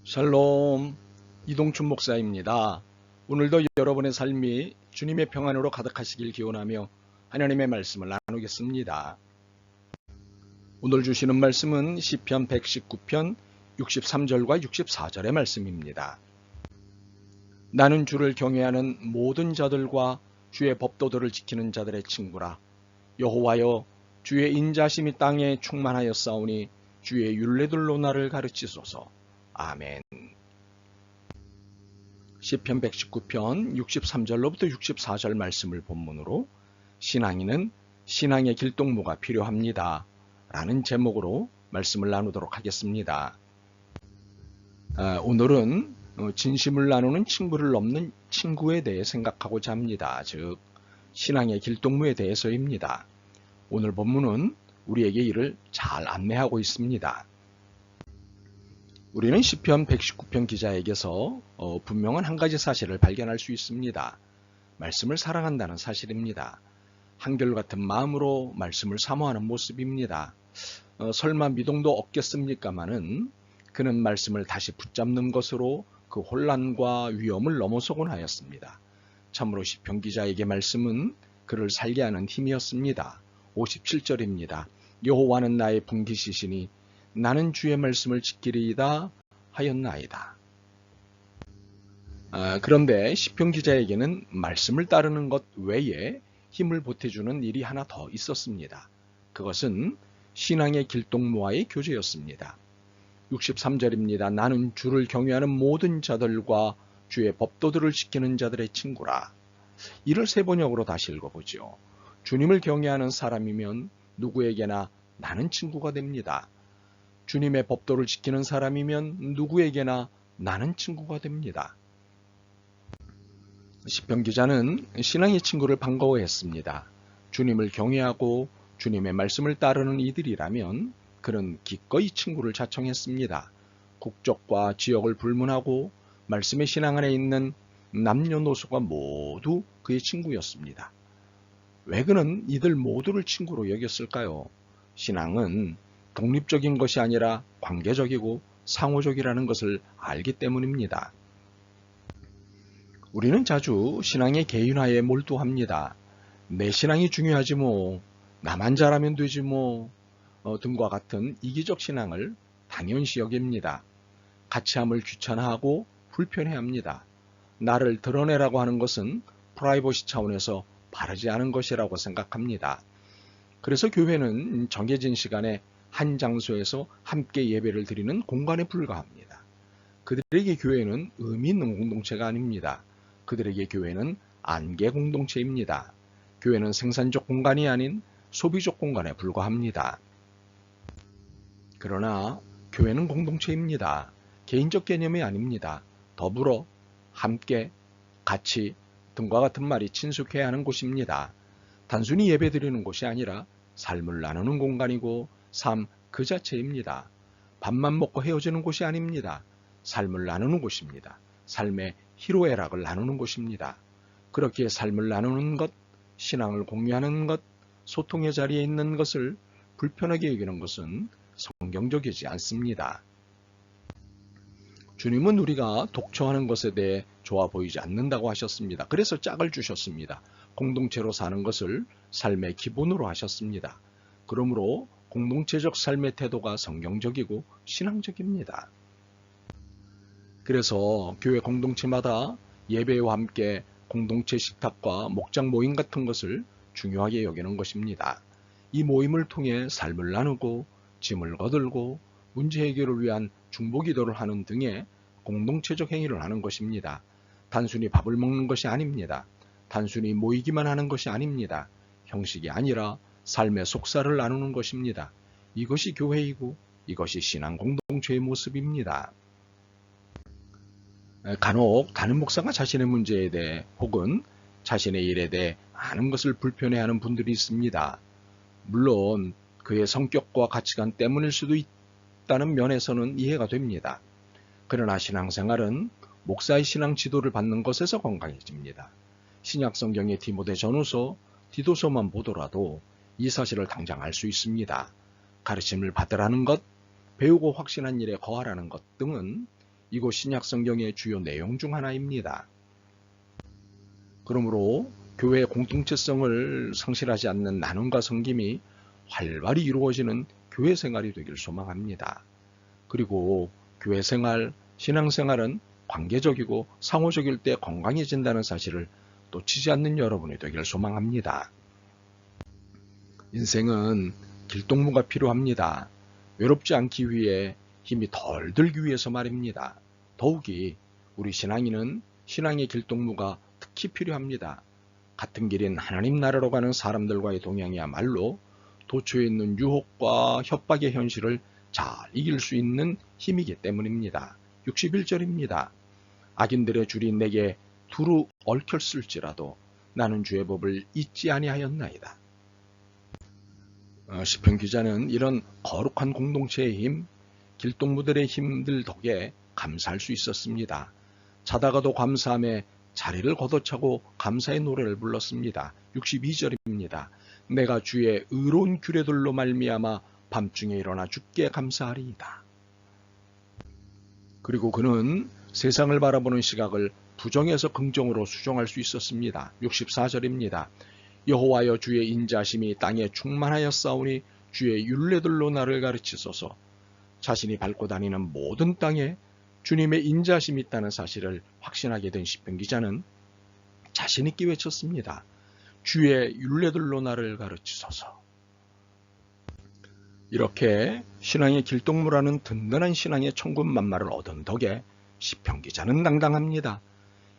샬롬, 이동춘 목사입니다. 오늘도 여러분의 삶이 주님의 평안으로 가득하시길 기원하며 하나님의 말씀을 나누겠습니다. 오늘 주시는 말씀은 시편 119편 63절과 64절의 말씀입니다. 나는 주를 경외하는 모든 자들과 주의 법도들을 지키는 자들의 친구라. 여호와여, 주의 인자심이 땅에 충만하였사오니 주의 율례들로 나를 가르치소서. 아멘. 시편 119편 63절로부터 64절 말씀을 본문으로 신앙인은 신앙의 길동무가 필요합니다 라는 제목으로 말씀을 나누도록 하겠습니다. 오늘은 진심을 나누는 친구를 넘는 친구에 대해 생각하고자 합니다. 즉 신앙의 길동무에 대해서입니다. 오늘 본문은 우리에게 이를 잘 안내하고 있습니다. 우리는 시편 119편 기자에게서 분명한 한 가지 사실을 발견할 수 있습니다. 말씀을 사랑한다는 사실입니다. 한결같은 마음으로 말씀을 사모하는 모습입니다. 설마 미동도 없겠습니까마는 그는 말씀을 다시 붙잡는 것으로 그 혼란과 위험을 넘어서곤 하였습니다. 참으로 시편 기자에게 말씀은 그를 살게 하는 힘이었습니다. 57절입니다. 여호와는 나의 분깃이시니 나는 주의 말씀을 지키리이다 하였나이다. 그런데 시편 기자에게는 말씀을 따르는 것 외에 힘을 보태주는 일이 하나 더 있었습니다. 그것은 신앙의 길동무와의 교제였습니다. 63절입니다. 나는 주를 경외하는 모든 자들과 주의 법도들을 지키는 자들의 친구라. 이를 세 번역으로 다시 읽어보죠. 주님을 경외하는 사람이면 누구에게나 나는 친구가 됩니다. 주님의 법도를 지키는 사람이면 누구에게나 나는 친구가 됩니다. 시편 기자는 신앙의 친구를 반가워했습니다. 주님을 경외하고 주님의 말씀을 따르는 이들이라면 그는 기꺼이 친구를 자청했습니다. 국적과 지역을 불문하고 말씀의 신앙 안에 있는 남녀노소가 모두 그의 친구였습니다. 왜 그는 이들 모두를 친구로 여겼을까요? 신앙은 독립적인 것이 아니라 관계적이고 상호적이라는 것을 알기 때문입니다. 우리는 자주 신앙의 개인화에 몰두합니다. 내 신앙이 중요하지 뭐, 나만 잘하면 되지 뭐 등과 같은 이기적 신앙을 당연시 여깁니다. 같이함을 귀찮아하고 불편해합니다. 나를 드러내라고 하는 것은 프라이버시 차원에서 바르지 않은 것이라고 생각합니다. 그래서 교회는 정해진 시간에 한 장소에서 함께 예배를 드리는 공간에 불과합니다. 그들에게 교회는 의미 있는 공동체가 아닙니다. 그들에게 교회는 안개 공동체입니다. 교회는 생산적 공간이 아닌 소비적 공간에 불과합니다. 그러나 교회는 공동체입니다. 개인적 개념이 아닙니다. 더불어, 함께, 같이 등과 같은 말이 친숙해야 하는 곳입니다. 단순히 예배 드리는 곳이 아니라 삶을 나누는 공간이고 삶 그 자체입니다. 밥만 먹고 헤어지는 곳이 아닙니다. 삶을 나누는 곳입니다. 삶의 희로애락을 나누는 곳입니다. 그렇게 삶을 나누는 것, 신앙을 공유하는 것, 소통의 자리에 있는 것을 불편하게 여기는 것은 성경적이지 않습니다. 주님은 우리가 독처하는 것에 대해 좋아 보이지 않는다고 하셨습니다. 그래서 짝을 주셨습니다. 공동체로 사는 것을 삶의 기본으로 하셨습니다. 그러므로 공동체적 삶의 태도가 성경적이고 신앙적입니다. 그래서 교회 공동체마다 예배와 함께 공동체 식탁과 목장 모임 같은 것을 중요하게 여기는 것입니다. 이 모임을 통해 삶을 나누고 짐을 거들고 문제 해결을 위한 중보기도를 하는 등의 공동체적 행위를 하는 것입니다. 단순히 밥을 먹는 것이 아닙니다. 단순히 모이기만 하는 것이 아닙니다. 형식이 아니라 삶의 속살을 나누는 것입니다. 이것이 교회이고 이것이 신앙 공동체의 모습입니다. 간혹 다른 목사가 자신의 문제에 대해 혹은 자신의 일에 대해 많은 것을 불편해하는 분들이 있습니다. 물론 그의 성격과 가치관 때문일 수도 있다는 면에서는 이해가 됩니다. 그러나 신앙생활은 목사의 신앙 지도를 받는 것에서 건강해집니다. 신약성경의 디모데 전후서, 디도서만 보더라도 이 사실을 당장 알 수 있습니다. 가르침을 받으라는 것, 배우고 확신한 일에 거하라는 것 등은 이곳 신약 성경의 주요 내용 중 하나입니다. 그러므로 교회의 공동체성을 상실하지 않는 나눔과 섬김이 활발히 이루어지는 교회 생활이 되길 소망합니다. 그리고 교회 생활, 신앙생활은 관계적이고 상호적일 때 건강해진다는 사실을 놓치지 않는 여러분이 되길 소망합니다. 인생은 길동무가 필요합니다. 외롭지 않기 위해 힘이 덜 들기 위해서 말입니다. 더욱이 우리 신앙인은 신앙의 길동무가 특히 필요합니다. 같은 길인 하나님 나라로 가는 사람들과의 동행이야말로 도처에 있는 유혹과 협박의 현실을 잘 이길 수 있는 힘이기 때문입니다. 61절입니다. 악인들의 줄이 내게 두루 얽혔을지라도 나는 주의 법을 잊지 아니하였나이다. 시편 기자는 이런 거룩한 공동체의 힘, 길동무들의 힘들 덕에 감사할 수 있었습니다. 자다가도 감사함에 자리를 걷어차고 감사의 노래를 불렀습니다. 62절입니다. 내가 주의 의로운 규례들로 말미암아 밤중에 일어나 주께 감사하리이다. 그리고 그는 세상을 바라보는 시각을 부정에서 긍정으로 수정할 수 있었습니다. 64절입니다. 여호와여 주의 인자심이 땅에 충만하였사오니 주의 율례들로 나를 가르치소서. 자신이 밟고 다니는 모든 땅에 주님의 인자심이 있다는 사실을 확신하게 된 시편 기자는 자신 있게 외쳤습니다. 주의 율례들로 나를 가르치소서. 이렇게 신앙의 길동무라는 든든한 신앙의 천군만마를 얻은 덕에 시편 기자는 당당합니다.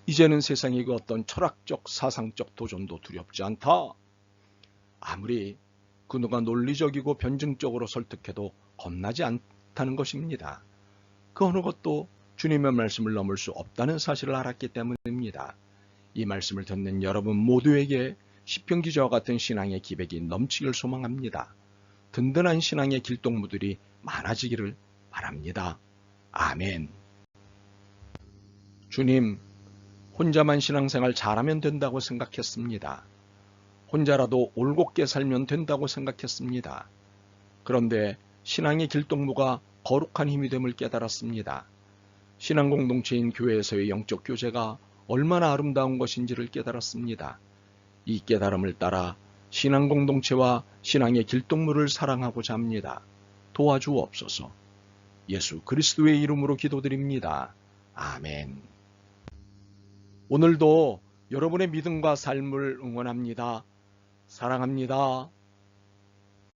이제는 세상의 그 어떤 철학적 사상적 도전도 두렵지 않다. 아무리 그 누가 논리적이고 변증적으로 설득해도 겁나지 않다는 것입니다. 그 어느 것도 주님의 말씀을 넘을 수 없다는 사실을 알았기 때문입니다. 이 말씀을 듣는 여러분 모두에게 시편 기자와 같은 신앙의 기백이 넘치길 소망합니다. 든든한 신앙의 길동무들이 많아지기를 바랍니다. 아멘. 주님, 혼자만 신앙생활 잘하면 된다고 생각했습니다. 혼자라도 올곧게 살면 된다고 생각했습니다. 그런데 신앙의 길동무가 거룩한 힘이 됨을 깨달았습니다. 신앙 공동체인 교회에서의 영적 교제가 얼마나 아름다운 것인지를 깨달았습니다. 이 깨달음을 따라 신앙 공동체와 신앙의 길동무를 사랑하고자 합니다. 도와주옵소서. 예수 그리스도의 이름으로 기도드립니다. 아멘. 오늘도 여러분의 믿음과 삶을 응원합니다. 사랑합니다.